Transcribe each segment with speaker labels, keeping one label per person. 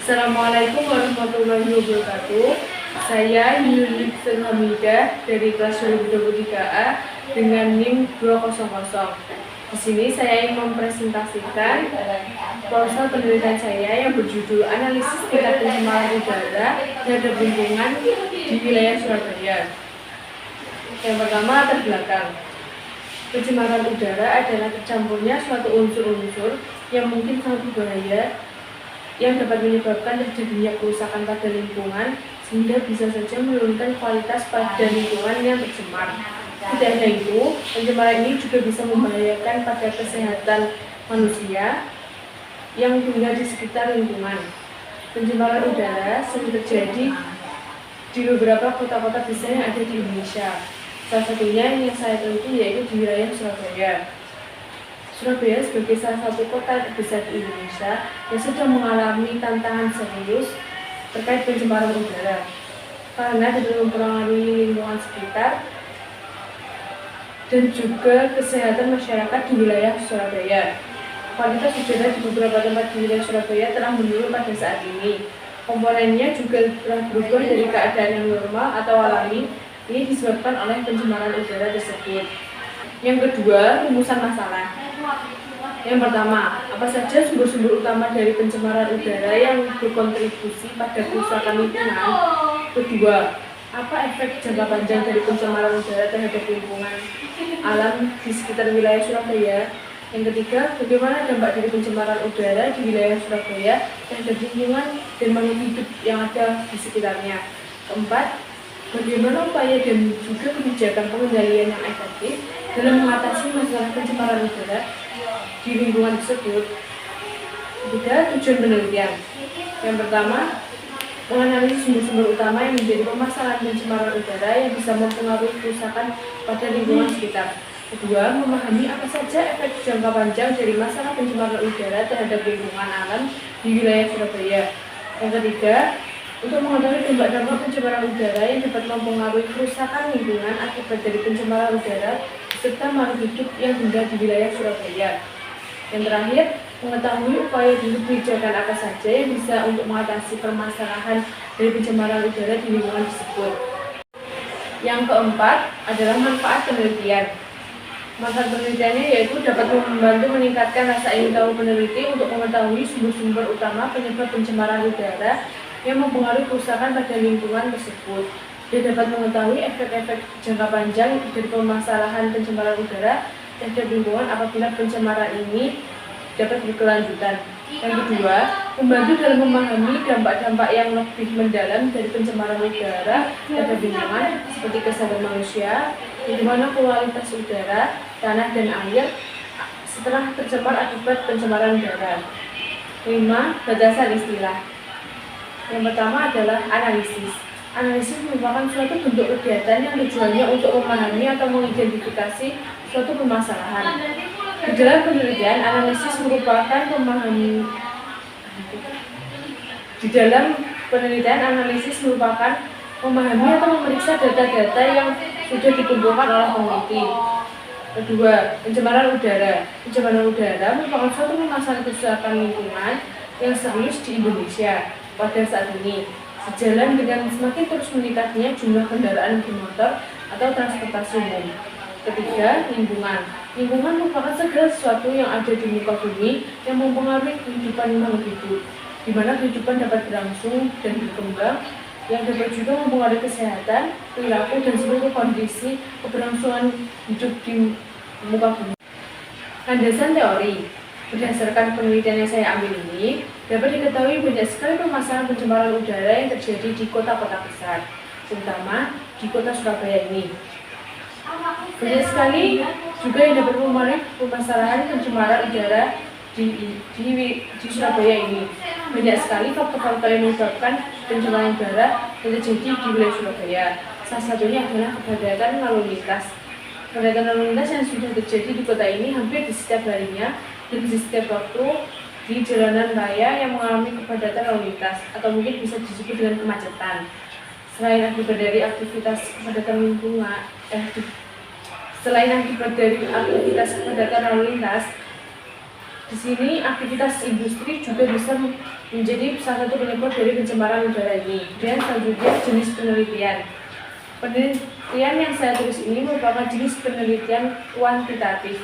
Speaker 1: Assalamualaikum warahmatullahi wabarakatuh. Saya Yuli Hamidah dari kelas 2023A dengan NIM 200. Di sini saya ingin mempresentasikan proposal penelitian saya yang berjudul Analisis Tingkat Pencemaran Udara terhadap Lingkungan di Wilayah Surabaya. Yang pertama, latar belakang. Pencemaran udara adalah tercampurnya suatu unsur-unsur yang mungkin sangat berbahaya yang dapat menyebabkan terjadinya kerusakan pada lingkungan sehingga bisa saja menurunkan kualitas pada lingkungan yang tercemar. Tidak hanya itu, pencemaran ini juga bisa membahayakan pada kesehatan manusia yang tinggal di sekitar lingkungan. Pencemaran udara sering terjadi di beberapa kota-kota besar yang ada di Indonesia. Salah satunya yang saya teliti yaitu di wilayah Surabaya. Surabaya sebagai salah satu kota terbesar di Indonesia yang sedang mengalami tantangan serius terkait pencemaran udara karena dapat mempengaruhi lingkungan sekitar dan juga kesehatan masyarakat di wilayah Surabaya. Kualitas udara di beberapa tempat di wilayah Surabaya telah menurun pada saat ini. Komponennya juga telah berubah dari keadaan yang normal atau alami. Ini disebabkan oleh pencemaran udara tersebut. Yang kedua, rumusan masalah. Yang pertama, apa saja sumber-sumber utama dari pencemaran udara yang berkontribusi pada kerusakan lingkungan? Kedua, apa efek jangka panjang dari pencemaran udara terhadap lingkungan alam di sekitar wilayah Surabaya? Yang ketiga, bagaimana dampak dari pencemaran udara di wilayah Surabaya terhadap lingkungan dan makhluk hidup yang ada di sekitarnya? Keempat, bagaimana upaya dan juga kebijakan pengendalian yang efektif dalam mengatasi masalah pencemaran udara di lingkungan tersebut? Ketiga, tujuan penelitian. Yang pertama, menganalisis sumber-sumber utama yang menjadi permasalahan pencemaran udara yang bisa mempengaruhi kerusakan pada lingkungan sekitar. Kedua, memahami apa saja efek jangka panjang dari masalah pencemaran udara terhadap lingkungan alam di wilayah Surabaya. Yang ketiga, untuk mengetahui dampak-dampak pencemaran udara yang dapat mempengaruhi kerusakan lingkungan akibat dari pencemaran udara serta makhluk hidup yang tinggal di wilayah Surabaya. Yang terakhir, mengetahui upaya dan kebijakan apa saja yang bisa untuk mengatasi permasalahan dari pencemaran udara di lingkungan tersebut. Yang keempat adalah manfaat penelitian. Manfaat penelitiannya yaitu dapat membantu meningkatkan rasa ingin tahu peneliti untuk mengetahui sumber-sumber utama penyebab pencemaran udara yang mempengaruhi kerusakan pada lingkungan tersebut. Dia dapat mengetahui efek-efek jangka panjang dari permasalahan pencemaran udara terhadap lingkungan apabila pencemaran ini dapat berkelanjutan. Yang kedua, membantu dalam memahami dampak-dampak yang lebih mendalam dari pencemaran udara terhadap lingkungan seperti kesehatan manusia, bagaimana kualitas udara, tanah, dan air setelah tercemar akibat pencemaran udara. 5. Batasan istilah. Yang pertama adalah analisis. Analisis merupakan suatu bentuk kegiatan yang tujuannya untuk memahami atau mengidentifikasi suatu permasalahan. Di dalam penelitian, analisis merupakan memahami atau memeriksa data-data yang sudah dikumpulkan oleh peneliti. Kedua, pencemaran udara. Pencemaran udara merupakan suatu permasalahan kerusakan lingkungan yang serius di Indonesia pada saat ini, sejalan dengan semakin terus meningkatnya jumlah kendaraan bermotor atau transportasi umum. Ketiga, lingkungan. Lingkungan merupakan segala sesuatu yang ada di muka bumi yang mempengaruhi kehidupan makhluk hidup, di mana kehidupan dapat berlangsung dan berkembang, yang dapat juga mempengaruhi kesehatan, perilaku, dan seluruh kondisi keberlangsungan hidup di muka bumi. Landasan teori. Berdasarkan penelitian yang saya ambil ini, dapat diketahui banyak sekali permasalahan pencemaran udara yang terjadi di kota-kota besar, terutama di kota Surabaya ini. Banyak sekali juga yang dapat mempengaruhi permasalahan pencemaran udara di Surabaya ini. Banyak sekali faktor-faktor yang menyebabkan pencemaran udara yang terjadi di wilayah Surabaya. Salah satunya adalah kepadatan lalu lintas. Kepadatan lalu lintas yang sudah terjadi di kota ini hampir di setiap harinya dan di setiap waktu di jalanan raya yang mengalami kepadatan lalu lintas atau mungkin bisa disebut dengan kemacetan. Selain akibat dari aktivitas kepadatan lalu lintas, Di sini aktivitas industri juga bisa menjadi salah satu penyebab dari pencemaran udara ini. Dan selanjutnya jenis penelitian. Penelitian yang saya tulis ini merupakan jenis penelitian kuantitatif.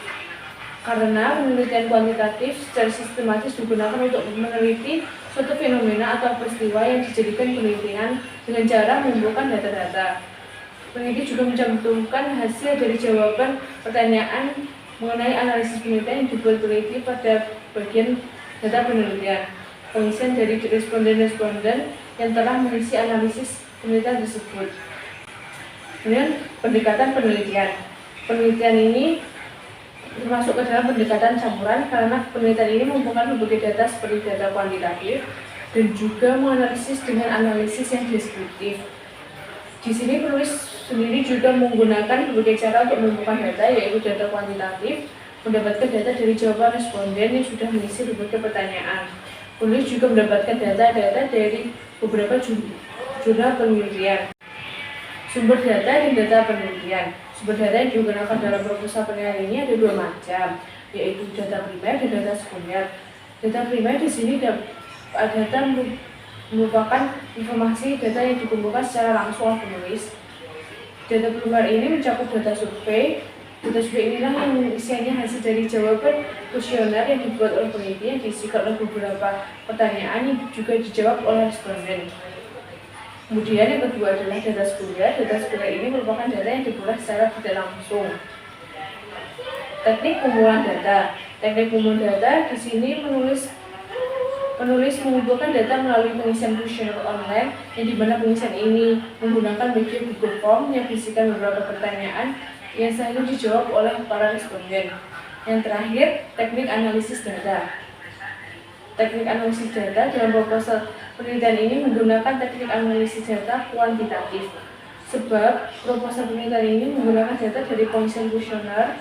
Speaker 1: Karena penelitian kuantitatif secara sistematis digunakan untuk meneliti suatu fenomena atau peristiwa yang dijadikan penelitian dengan cara mengumpulkan data-data. Peneliti juga mencantumkan hasil dari jawaban pertanyaan mengenai analisis penelitian yang dibuat peneliti pada bagian data penelitian. Pengisian dari responden-responden yang telah mengisi analisis penelitian tersebut. Kemudian pendekatan penelitian. Penelitian ini termasuk ke dalam pendekatan campuran karena penelitian ini mengumpulkan berbagai data seperti data kuantitatif dan juga menganalisis dengan analisis yang deskriptif. Di sini penulis sendiri juga menggunakan berbagai cara untuk mengumpulkan data, yaitu data kuantitatif, mendapatkan data dari jawaban responden yang sudah mengisi berbagai pertanyaan. Penulis juga mendapatkan data-data dari beberapa jurnal penelitian. Sumber data dan data penelitian. Sumber data yang digunakan dalam proposal penelitian ini ada dua macam, yaitu data primer dan data sekunder. Data primer di sini data merupakan informasi data yang dikumpulkan secara langsung oleh penulis. Data primer ini mencakup data survei. Data survei inilah yang isinya hasil dari jawaban kuesioner yang dibuat oleh peneliti yang diisikan oleh beberapa pertanyaan yang juga dijawab oleh responden. Kemudian yang kedua adalah data sekunder. Data sekunder ini merupakan data yang diperoleh secara tidak langsung. Teknik pengumpulan data. Teknik pengumpulan data di sini penulis mengumpulkan data melalui pengisian kuesioner online yang dimana pengisian ini menggunakan media Google Form yang berisikan beberapa pertanyaan yang selanjutnya dijawab oleh para responden. Yang terakhir, teknik analisis data. Teknik analisis data dalam proposal penelitian ini menggunakan teknik analisis data kuantitatif. Sebab proposal penelitian ini menggunakan data dari pengisian kuesioner.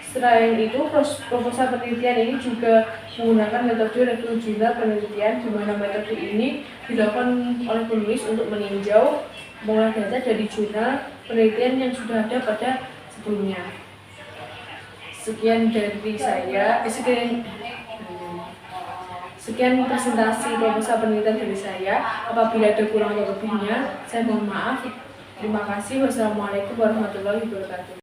Speaker 1: Selain itu, proposal penelitian ini juga menggunakan metode review jurnal penelitian, di mana metode ini dilakukan oleh penulis untuk meninjau mengolah data dari jurnal penelitian yang sudah ada pada sebelumnya. Sekian dari saya. Sekian presentasi proposal penelitian dari saya. Apabila ada kurang atau lebihnya, saya mohon maaf. Terima kasih. Wassalamualaikum warahmatullahi wabarakatuh.